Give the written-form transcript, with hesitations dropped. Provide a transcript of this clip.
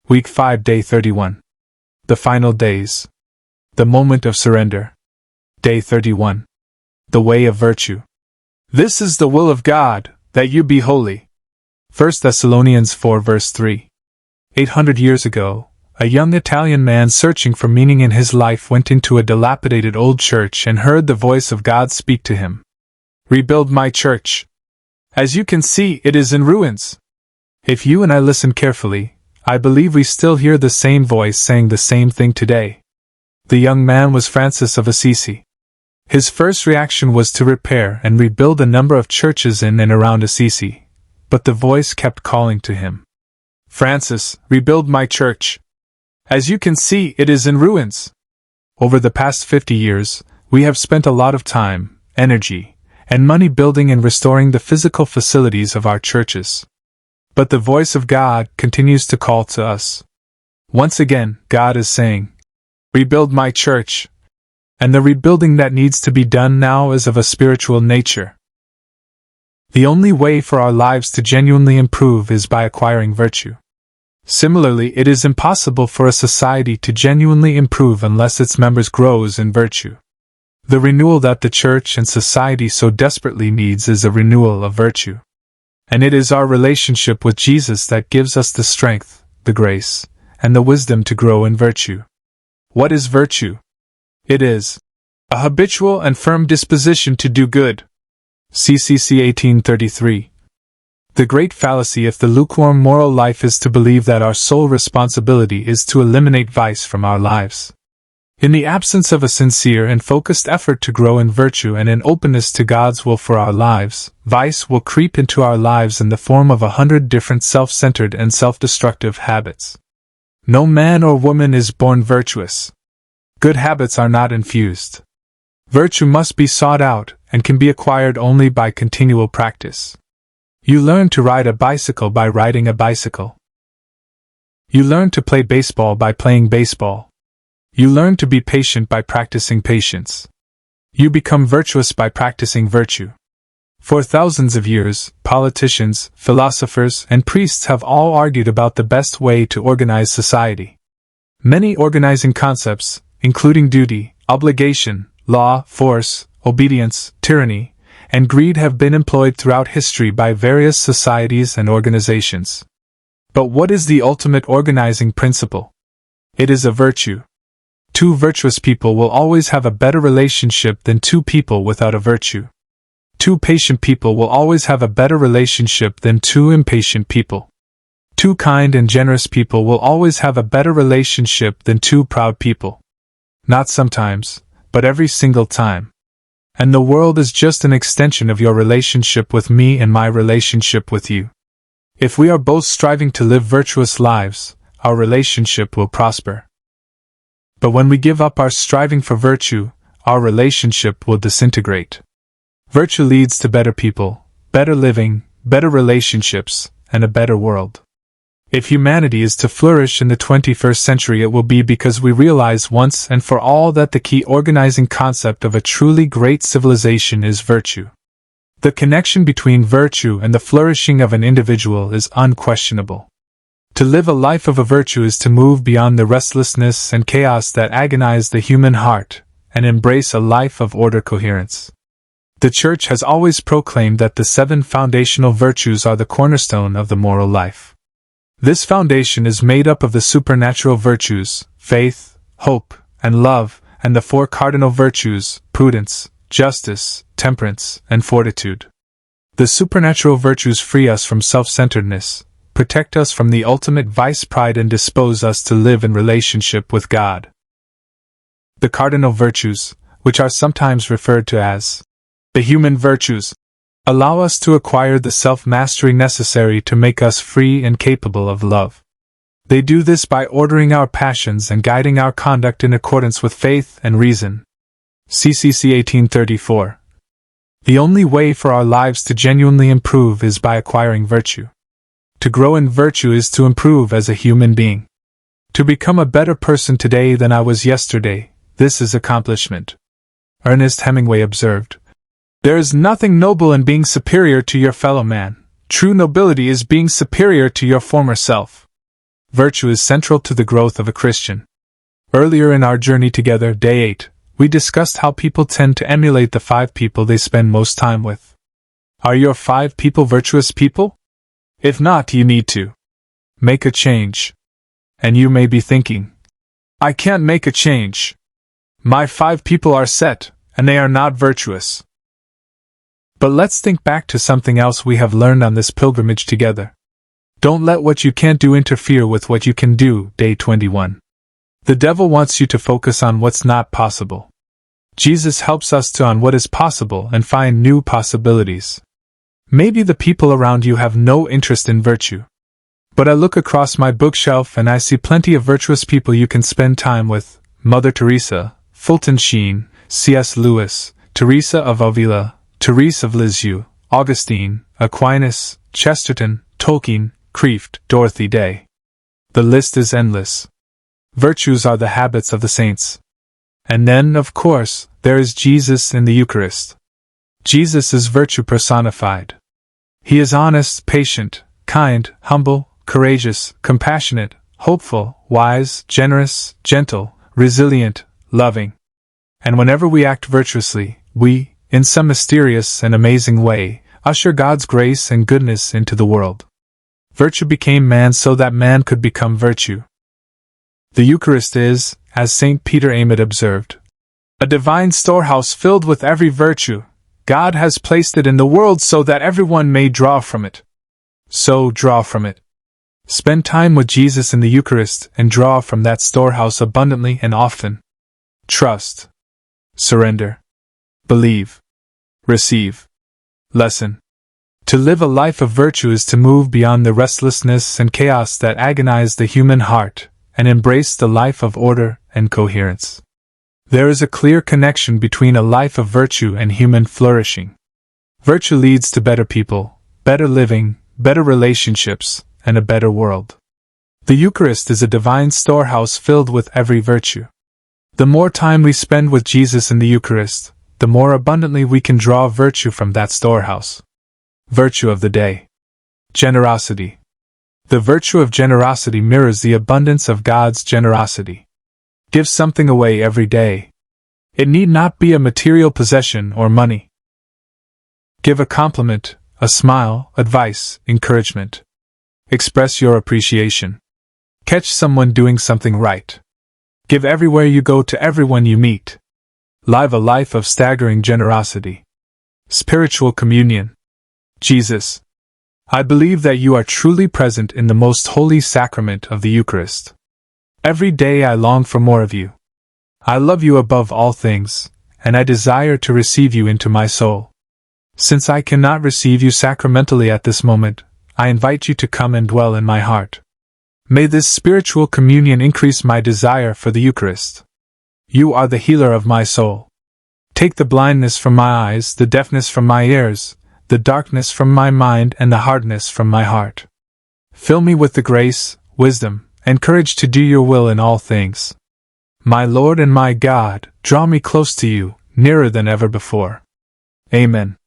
Week 5, Day 31. The Final Days. The Moment of Surrender. Day 31. The Way of Virtue. This is the will of God, that you be holy. 1 Thessalonians 4 verse 3. 800 years ago, a young Italian man searching for meaning in his life went into a dilapidated old church and heard the voice of God speak to him. Rebuild my church. As you can see, it is in ruins. If you and I listen carefully, I believe we still hear the same voice saying the same thing today. The young man was Francis of Assisi. His first reaction was to repair and rebuild a number of churches in and around Assisi, but the voice kept calling to him. Francis, rebuild my church. As you can see, it is in ruins. Over the past 50 years, we have spent a lot of time, energy, and money building and restoring the physical facilities of our churches. But the voice of God continues to call to us. Once again, God is saying, rebuild my church. And the rebuilding that needs to be done now is of a spiritual nature. The only way for our lives to genuinely improve is by acquiring virtue. Similarly, it is impossible for a society to genuinely improve unless its members grows in virtue. The renewal that the church and society so desperately needs is a renewal of virtue. And it is our relationship with Jesus that gives us the strength, the grace, and the wisdom to grow in virtue. What is virtue? It is a habitual and firm disposition to do good. CCC 1833. The great fallacy of the lukewarm moral life is to believe that our sole responsibility is to eliminate vice from our lives. In the absence of a sincere and focused effort to grow in virtue and in openness to God's will for our lives, vice will creep into our lives in the form of 100 different self-centered and self-destructive habits. No man or woman is born virtuous. Good habits are not infused. Virtue must be sought out and can be acquired only by continual practice. You learn to ride a bicycle by riding a bicycle. You learn to play baseball by playing baseball. You learn to be patient by practicing patience. You become virtuous by practicing virtue. For thousands of years, politicians, philosophers, and priests have all argued about the best way to organize society. Many organizing concepts, including duty, obligation, law, force, obedience, tyranny, and greed have been employed throughout history by various societies and organizations. But what is the ultimate organizing principle? It is a virtue. Two virtuous people will always have a better relationship than two people without a virtue. Two patient people will always have a better relationship than two impatient people. Two kind and generous people will always have a better relationship than two proud people. Not sometimes, but every single time. And the world is just an extension of your relationship with me and my relationship with you. If we are both striving to live virtuous lives, our relationship will prosper. But when we give up our striving for virtue, our relationship will disintegrate. Virtue leads to better people, better living, better relationships, and a better world. If humanity is to flourish in the 21st century, it will be because we realize once and for all that the key organizing concept of a truly great civilization is virtue. The connection between virtue and the flourishing of an individual is unquestionable. To live a life of a virtue is to move beyond the restlessness and chaos that agonize the human heart, and embrace a life of order coherence. The Church has always proclaimed that the 7 foundational virtues are the cornerstone of the moral life. This foundation is made up of the supernatural virtues, faith, hope, and love, and the 4 cardinal virtues, prudence, justice, temperance, and fortitude. The supernatural virtues free us from self-centeredness, protect us from the ultimate vice, pride, and dispose us to live in relationship with God. The cardinal virtues, which are sometimes referred to as the human virtues, allow us to acquire the self-mastery necessary to make us free and capable of love. They do this by ordering our passions and guiding our conduct in accordance with faith and reason. CCC 1834. The only way for our lives to genuinely improve is by acquiring virtue. To grow in virtue is to improve as a human being. To become a better person today than I was yesterday, this is accomplishment. Ernest Hemingway observed, "There is nothing noble in being superior to your fellow man. True nobility is being superior to your former self." Virtue is central to the growth of a Christian. Earlier in our journey together, Day 8, we discussed how people tend to emulate the 5 people they spend most time with. Are your 5 people virtuous people? If not, you need to make a change. And you may be thinking, I can't make a change. My 5 people are set, and they are not virtuous. But let's think back to something else we have learned on this pilgrimage together. Don't let what you can't do interfere with what you can do, Day 21. The devil wants you to focus on what's not possible. Jesus helps us to on what is possible and find new possibilities. Maybe the people around you have no interest in virtue. But I look across my bookshelf and I see plenty of virtuous people you can spend time with: Mother Teresa, Fulton Sheen, C.S. Lewis, Teresa of Avila, Therese of Lisieux, Augustine, Aquinas, Chesterton, Tolkien, Kreeft, Dorothy Day. The list is endless. Virtues are the habits of the saints. And then, of course, there is Jesus in the Eucharist. Jesus is virtue personified. He is honest, patient, kind, humble, courageous, compassionate, hopeful, wise, generous, gentle, resilient, loving. And whenever we act virtuously, we, in some mysterious and amazing way, usher God's grace and goodness into the world. Virtue became man so that man could become virtue. The Eucharist is, as St. Peter Amid observed, a divine storehouse filled with every virtue. God has placed it in the world so that everyone may draw from it. So draw from it. Spend time with Jesus in the Eucharist and draw from that storehouse abundantly and often. Trust. Surrender. Believe. Receive. Lesson. To live a life of virtue is to move beyond the restlessness and chaos that agonize the human heart, and embrace the life of order and coherence. There is a clear connection between a life of virtue and human flourishing. Virtue leads to better people, better living, better relationships, and a better world. The Eucharist is a divine storehouse filled with every virtue. The more time we spend with Jesus in the Eucharist, the more abundantly we can draw virtue from that storehouse. Virtue of the day. Generosity. The virtue of generosity mirrors the abundance of God's generosity. Give something away every day. It need not be a material possession or money. Give a compliment, a smile, advice, encouragement. Express your appreciation. Catch someone doing something right. Give everywhere you go to everyone you meet. Live a life of staggering generosity. Spiritual communion. Jesus, I believe that you are truly present in the most holy sacrament of the Eucharist. Every day I long for more of you. I love you above all things, and I desire to receive you into my soul. Since I cannot receive you sacramentally at this moment, I invite you to come and dwell in my heart. May this spiritual communion increase my desire for the Eucharist. You are the healer of my soul. Take the blindness from my eyes, the deafness from my ears, the darkness from my mind, and the hardness from my heart. Fill me with the grace, wisdom, and courage to do your will in all things. My Lord and my God, draw me close to you, nearer than ever before. Amen.